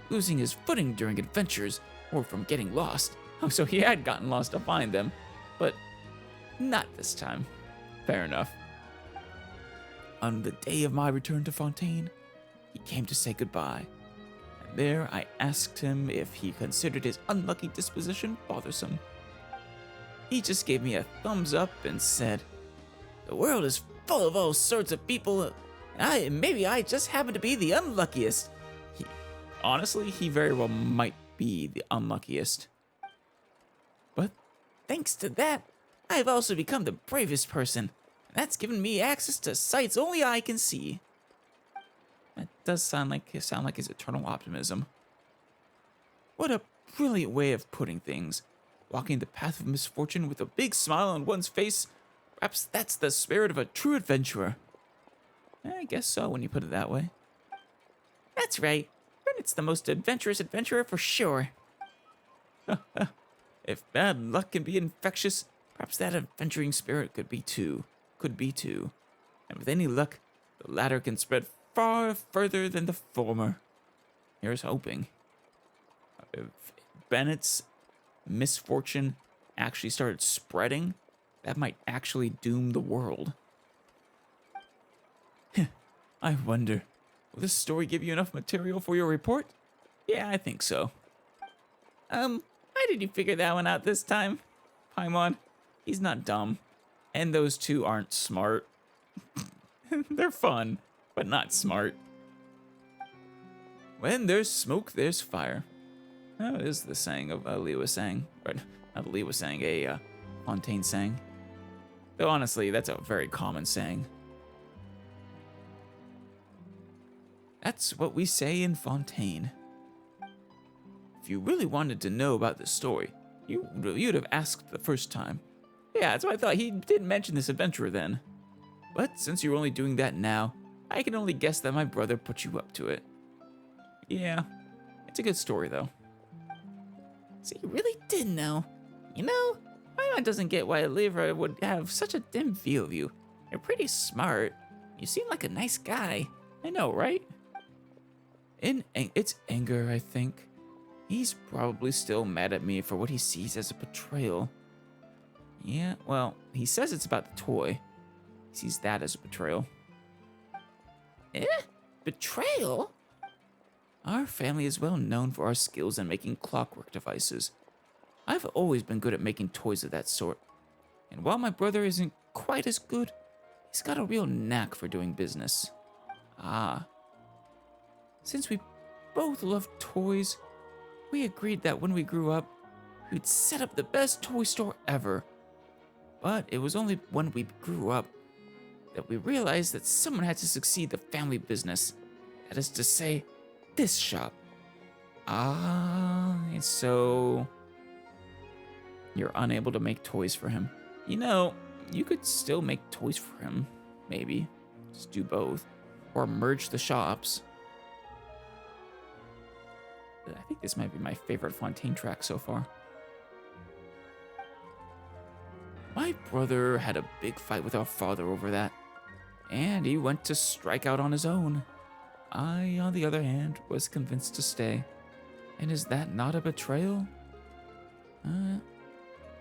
losing his footing during adventures or from getting lost. Oh, so he had gotten lost to find them, but not this time. Fair enough. On the day of my return to Fontaine, he came to say goodbye, and there I asked him if he considered his unlucky disposition bothersome. He just gave me a thumbs up and said, "The world is full of all sorts of people, and maybe I just happen to be the unluckiest." Honestly, he very well might be the unluckiest. But thanks to that, I've also become the bravest person, and that's given me access to sights only I can see. That does sound like his eternal optimism. What a brilliant way of putting things. Walking the path of misfortune with a big smile on one's face. Perhaps that's the spirit of a true adventurer. I guess so when you put it that way. That's right. Bennett's the most adventurous adventurer for sure. If bad luck can be infectious, perhaps that adventuring spirit could be too. And with any luck, the latter can spread far further than the former. Here's hoping. If Bennett's misfortune actually started spreading, that might actually doom the world. I wonder, will this story give you enough material for your report? Yeah, I think so. How did you figure that one out this time? Paimon, he's not dumb. And those two aren't smart. They're fun, but not smart. When there's smoke, there's fire. That is the saying of Liyue saying. Right, not Liyue saying, Fontaine saying. Though honestly, that's a very common saying. That's what we say in Fontaine. If you really wanted to know about the story, you'd have asked the first time. Yeah, that's what I thought. He didn't mention this adventurer then. But since you're only doing that now, I can only guess that my brother put you up to it. Yeah, it's a good story though. So you really did know. You know, Paimon doesn't get why Olivia would have such a dim view of you. You're pretty smart. You seem like a nice guy. I know, right? It's anger, I think. He's probably still mad at me for what he sees as a betrayal. Yeah, well, he says it's about the toy. He sees that as a betrayal. Eh? Betrayal? Our family is well known for our skills in making clockwork devices. I've always been good at making toys of that sort. And while my brother isn't quite as good, he's got a real knack for doing business. Ah. Since we both love toys, we agreed that when we grew up, we'd set up the best toy store ever. But it was only when we grew up that we realized that someone had to succeed the family business. That is to say, this shop. Ah, and so you're unable to make toys for him. You know, you could still make toys for him, maybe. Just do both. Or merge the shops. I think this might be my favorite Fontaine track so far. My brother had a big fight with our father over that, and he went to strike out on his own. I, on the other hand, was convinced to stay. And is that not a betrayal?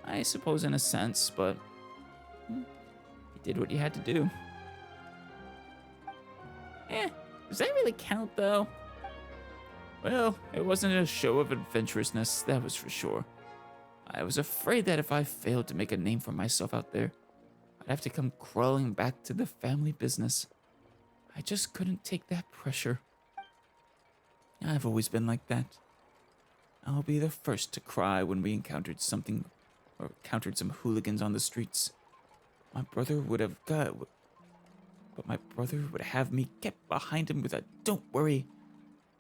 I suppose in a sense, but you did what you had to do. Does that really count though? Well, it wasn't a show of adventurousness, that was for sure. I was afraid that if I failed to make a name for myself out there, I'd have to come crawling back to the family business. I just couldn't take that pressure. I've always been like that. I'll be the first to cry when we encountered some hooligans on the streets. My brother would have me get behind him with a "Don't worry,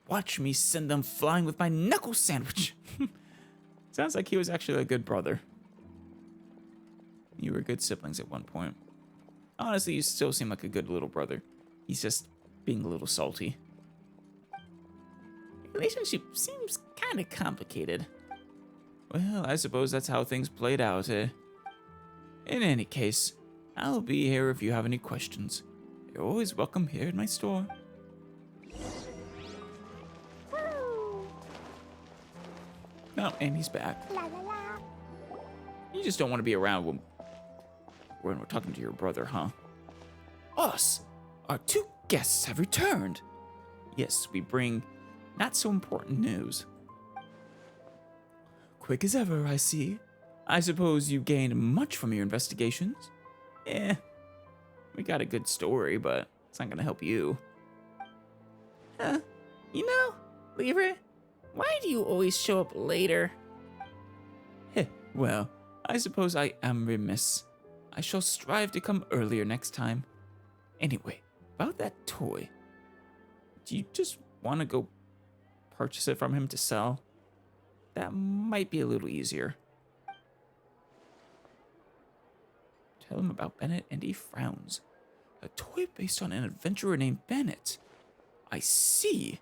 watch me send them flying with my knuckle sandwich." Sounds like he was actually a good brother. You were good siblings at one point. Honestly, you still seem like a good little brother. He's just being a little salty. Your relationship seems kind of complicated. Well, I suppose that's how things played out, eh? In any case, I'll be here if you have any questions. You're always welcome here at my store. Oh, and he's back. La la la. You just don't want to be around when we're talking to your brother, huh? Us! Our two guests have returned. Yes, we bring not so important news. Quick as ever, I see. I suppose you gained much from your investigations? We got a good story, but it's not gonna help you. You know, Libra, why do you always show up later? Well, I suppose I am remiss. I shall strive to come earlier next time. Anyway, about that toy. Do you just want to go purchase it from him to sell? That might be a little easier. Tell him about Bennett and he frowns. A toy based on an adventurer named Bennett. I see.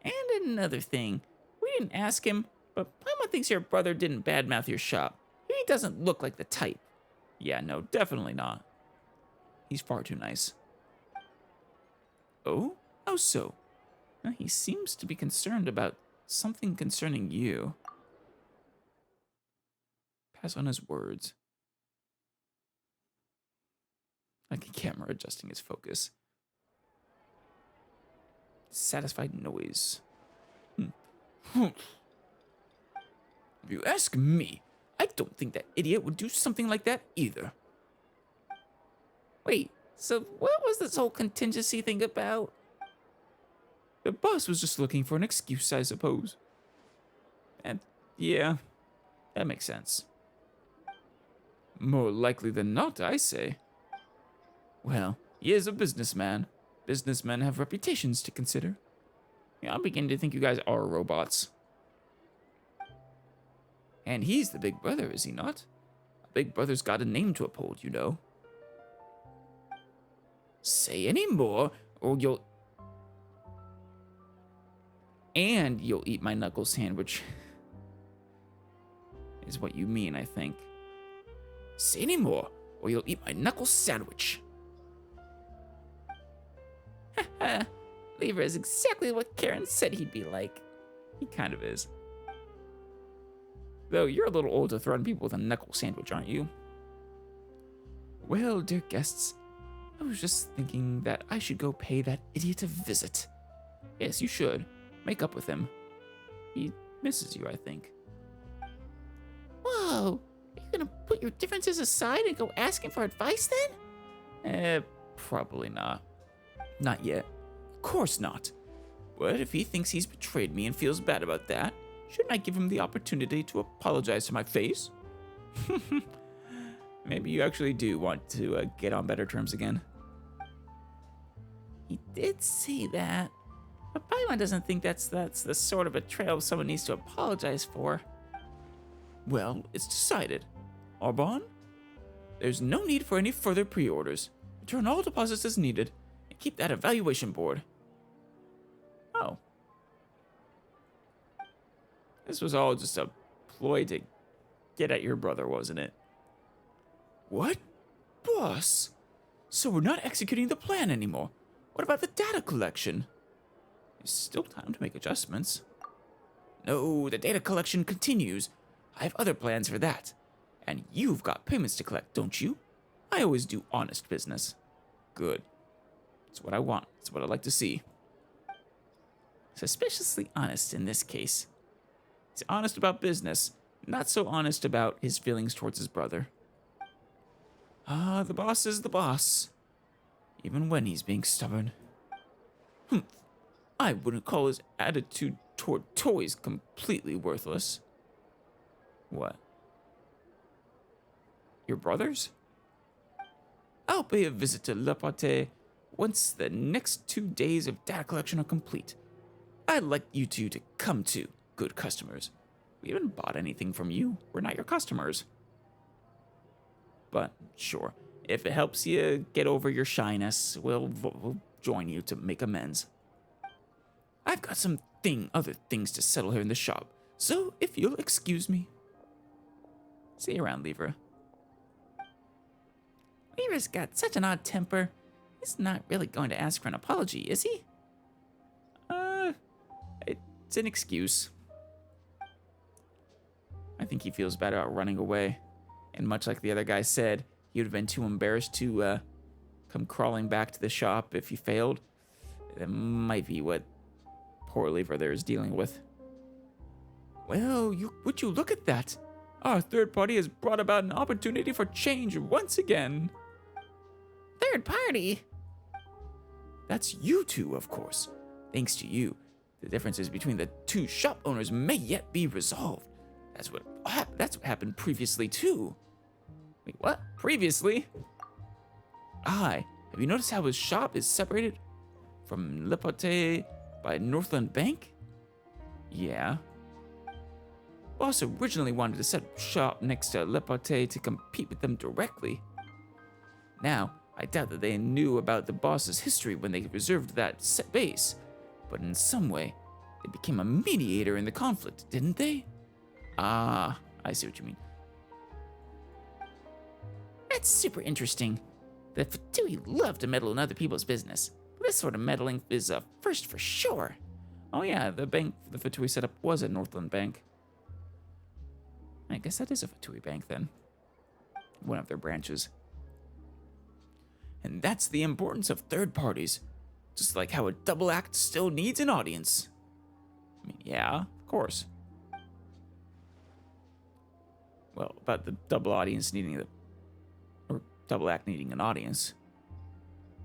And another thing, we didn't ask him, but Paimon thinks your brother didn't badmouth your shop. He doesn't look like the type. Yeah, no, definitely not. He's far too nice. Oh? How so? He seems to be concerned about something concerning you. Pass on his words. Like a camera adjusting his focus. Satisfied noise. If you ask me, I don't think that idiot would do something like that either. Wait, So what was this whole contingency thing about? The boss was just looking for an excuse, I suppose. And yeah, that makes sense. More likely than not, I say. Well, he is a businessman. Businessmen have reputations to consider. Yeah, I'm beginning to think you guys are robots. And he's the big brother, is he not? A big brother's got a name to uphold, you know. Say any more, or you'll... And you'll eat my knuckle sandwich. Is what you mean, I think. Say any more, or you'll eat my knuckle sandwich. Haha, Lever is exactly what Karen said he'd be like. He kind of is. Though you're a little old to threaten people with a knuckle sandwich, aren't you? Well, dear guests, I was just thinking that I should go pay that idiot a visit. Yes, you should. Make up with him. He misses you, I think. Whoa, are you gonna put your differences aside and go asking for advice then? Probably not. Not yet. Of course not. But if he thinks he's betrayed me and feels bad about that, shouldn't I give him the opportunity to apologize to my face? Maybe you actually do want to get on better terms again. He did say that, but Paimon doesn't think that's the sort of betrayal someone needs to apologize for. Well, it's decided. Arbonne, there's no need for any further pre-orders. Return all deposits as needed, and keep that evaluation board. Oh. This was all just a ploy to get at your brother, wasn't it? What? Boss? So we're not executing the plan anymore. What about the data collection? There's still time to make adjustments. No, the data collection continues. I have other plans for that. And you've got payments to collect, don't you? I always do honest business. Good. That's what I want. That's what I like to see. Suspiciously honest in this case. He's honest about business, not so honest about his feelings towards his brother. The boss is the boss. Even when he's being stubborn. I wouldn't call his attitude toward toys completely worthless. What? Your brothers? I'll pay a visit to Le Pate once the next 2 days of data collection are complete. I'd like you two to come too, good customers. We haven't bought anything from you. We're not your customers. But sure, if it helps you get over your shyness, we'll join you to make amends. I've got some other things to settle here in the shop, so if you'll excuse me. See you around, Lever. Lever's got such an odd temper. He's not really going to ask for an apology, is he? It's an excuse. I think he feels bad about running away. And much like the other guy said, he would have been too embarrassed to come crawling back to the shop if he failed. That might be what poor Lever there is dealing with. Well, would you look at that? Our third party has brought about an opportunity for change once again. Third party? That's you two, of course. Thanks to you, the differences between the two shop owners may yet be resolved. That's what happened previously, too. Wait, what? Previously? Have you noticed how his shop is separated from Le Pate by Northland Bank? Yeah. Boss originally wanted to set up shop next to Le Pate to compete with them directly. Now, I doubt that they knew about the boss's history when they reserved that set base, but in some way, they became a mediator in the conflict, didn't they? Ah, I see what you mean. That's super interesting. The Fatui love to meddle in other people's business. This sort of meddling is a first for sure. Oh yeah, the bank the Fatui set up was a Northland Bank. I guess that is a Fatui bank then. One of their branches. And that's the importance of third parties. Just like how a double act still needs an audience. I mean, yeah, of course. Well, about the double act needing an audience.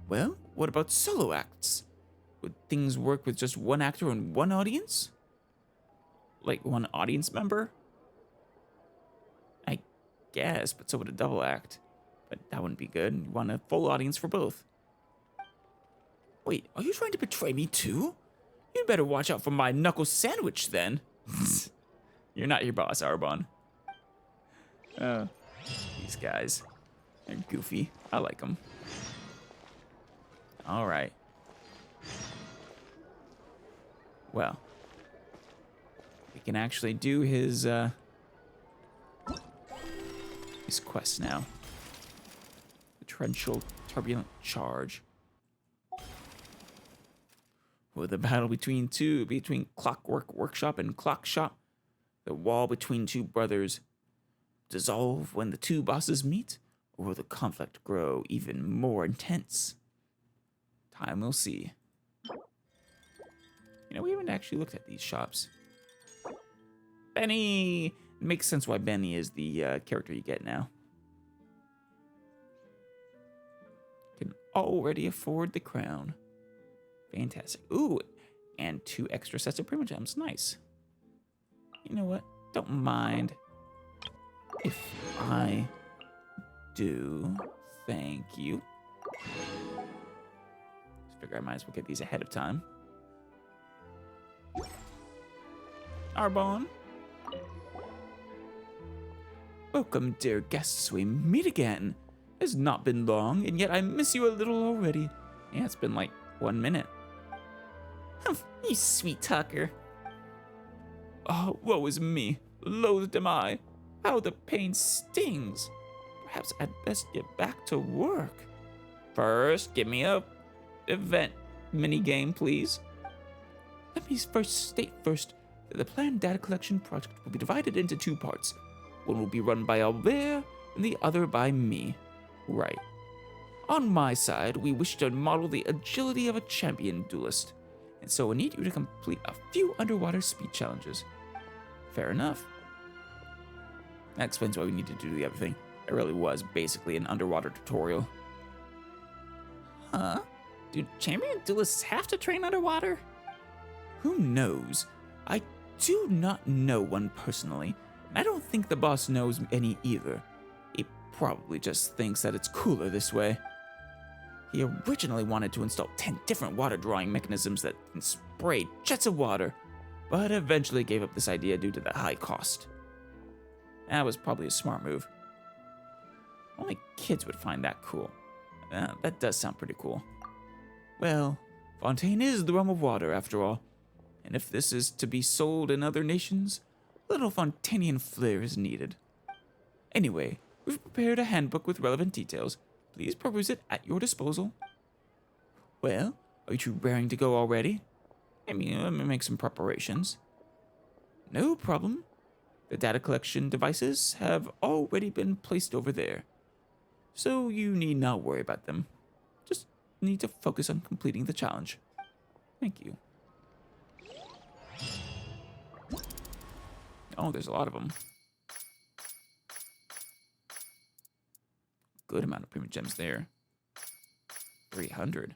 Well, what about solo acts? Would things work with just one actor and one audience? Like one audience member? I guess, but so would a double act. But that wouldn't be good. You want a full audience for both. Wait, are you trying to betray me too? You'd better watch out for my knuckle sandwich then. You're not your boss, Arbon. These guys. They're goofy. I like them. Alright. Well. We can actually do his quest now. The torrential turbulent charge. With a battle between Clockwork Workshop and Clock Shop, the wall between two brothers dissolve when the two bosses meet, or will the conflict grow even more intense? Time will see. You know, we haven't actually looked at these shops. Benny! It makes sense why Benny is the character you get now. Can already afford the crown. Fantastic. Ooh, and 2 extra sets of Primogems. Nice. You know what? Don't mind if I do. Thank you. Just figure I might as well get these ahead of time. Arbon. Welcome, dear guests. We meet again. It's not been long, and yet I miss you a little already. Yeah, it's been like 1 minute. You sweet talker. Oh, woe is me. Loathed am I. How the pain stings. Perhaps I'd best get back to work. First, give me a event minigame, please. Let me state first that the planned data collection project will be divided into 2 parts. One will be run by Albert and the other by me. Right. On my side, we wish to model the agility of a champion duelist, and so we need you to complete a few underwater speed challenges. Fair enough. That explains why we needed to do the other thing. It really was basically an underwater tutorial. Huh? Do champion duelists have to train underwater? Who knows? I do not know one personally, and I don't think the boss knows any either. He probably just thinks that it's cooler this way. He originally wanted to install 10 different water drawing mechanisms that can spray jets of water, but eventually gave up this idea due to the high cost. That was probably a smart move. Only kids would find that cool. That does sound pretty cool. Well, Fontaine is the realm of water after all, and if this is to be sold in other nations, a little Fontanian flair is needed. Anyway, we've prepared a handbook with relevant details. Please peruse it at your disposal. Well, are you two raring to go already? Let me make some preparations. No problem. The data collection devices have already been placed over there, so you need not worry about them. Just need to focus on completing the challenge. Thank you. Oh, there's a lot of them. Good amount of Primogems there. 300.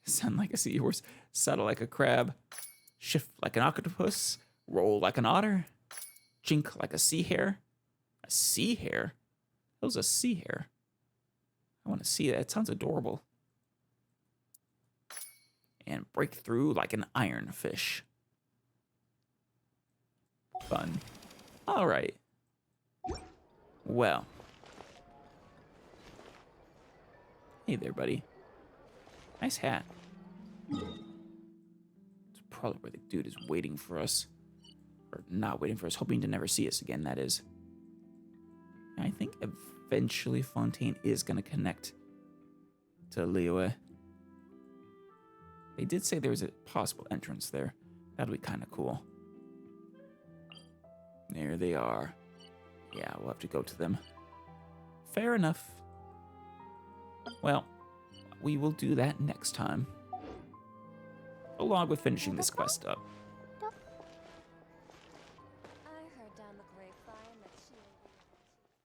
Sound like a seahorse, settle like a crab, shift like an octopus, roll like an otter, jink like a sea hare. A sea hare? That was a sea hare. I want to see that. It sounds adorable. And break through like an ironfish. Fun. All right. Well. Hey there, buddy. Nice hat. It's probably where the dude is waiting for us. Or not waiting for us, hoping to never see us again, that is. And I think eventually Fontaine is going to connect to Liyue. They did say there was a possible entrance there. That'd be kind of cool. There they are. Yeah, we'll have to go to them. Fair enough. Well, we will do that next time. Along with finishing this quest up.